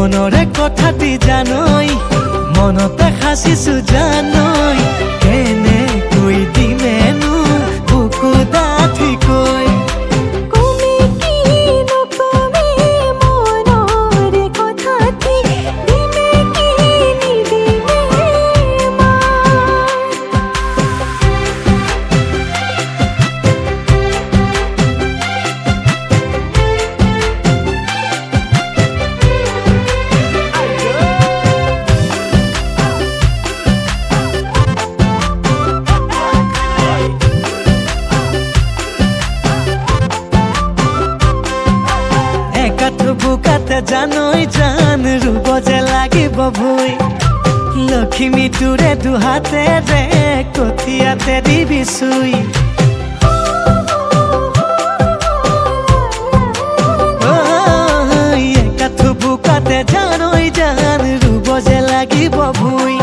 মনৰে কথাটি জানৈ মনতে সাঁচিছো জানৈ কেনেকৈ দিমেনো বুকু ডাঠিকৈ বুকাতে জানৈ জান ৰুব যে লাগিব ভুই লখিমী তোৰে দুহাতেৰে কঠিয়াতে দিবি চুই একাঠু বুকাতে জানৈ জান ৰুব যে লাগিব ভুই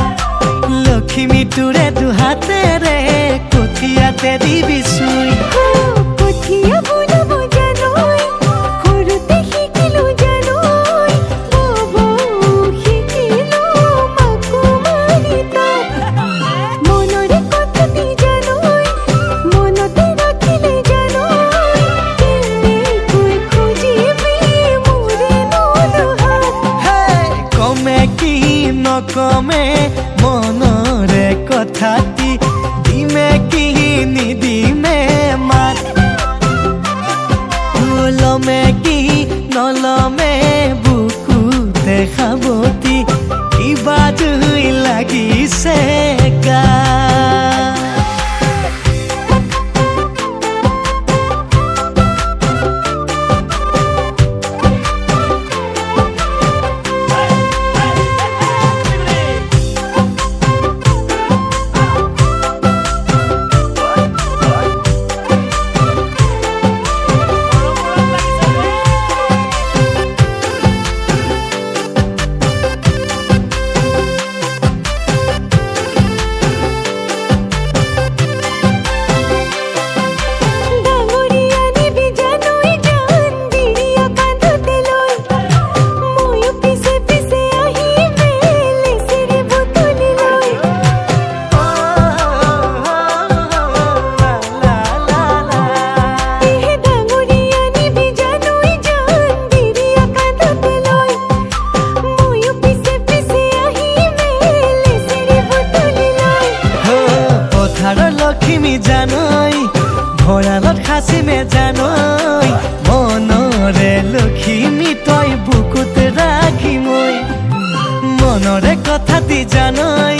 লখিমী তোৰে দুহাতেৰে কঠিয়াতে দিবি চুই কমে মনৰে কথাটি দিমে কি নিদিমে মাত লমে কি নলমে বুকুতে খাবতি কিবা জুই লাগিছে গা লখিমী জানৈ ভঁৰালত সাঁচিমে জানৈ মনৰে লখিমী তই বুকুত ৰাখি মই মনৰে কথাটি জানৈ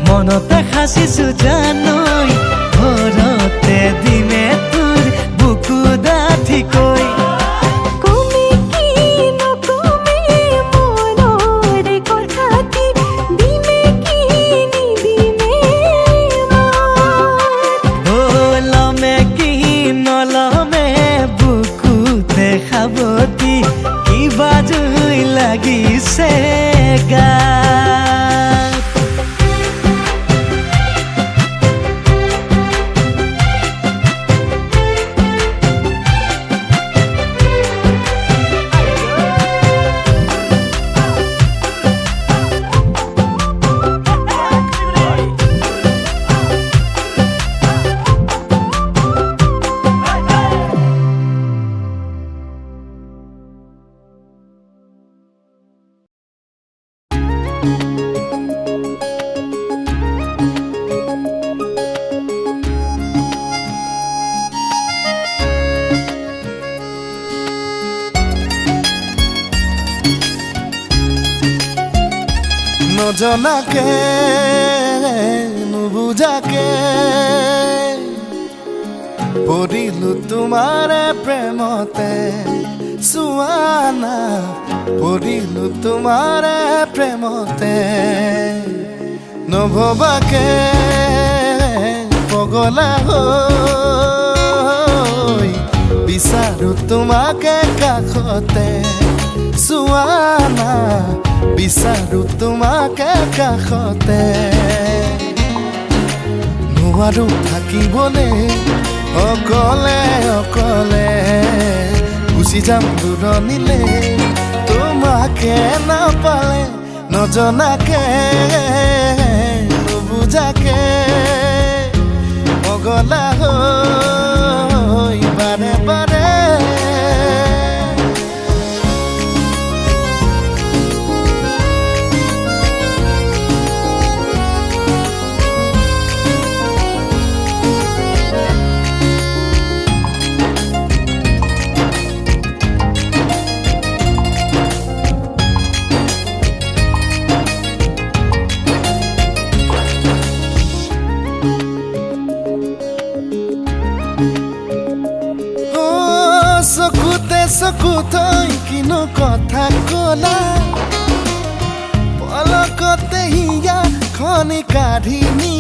মনতে সাঁচিছো জানৈ ঘৰতে দিমে তোৰ বুকু ডাঠিকৈ খাবতি কিবা জুই লাগিছে গা নজনাকে নুবুজাকে পৰিলো তোমাৰে প্ৰেমতে সুৱানা পৰিলো তোমাৰে প্ৰেমতে নভবাকে পগলা হৈ বিচাৰো তোমাকে কাষতে সুৱানা বিচাৰো তোমাকে কাষতে নোৱাৰো থাকিবলৈ অকলে অকলে গুচি যাম দূৰণিলে তোমাৰ তোমাকে না পালে নজনাকে নুবুজাকে পগলা হৈ বাৰে বাৰে চকুতে চকু থৈ কিনো কথা কলা পলকতে হিয়া খনি কাঢ়ি নি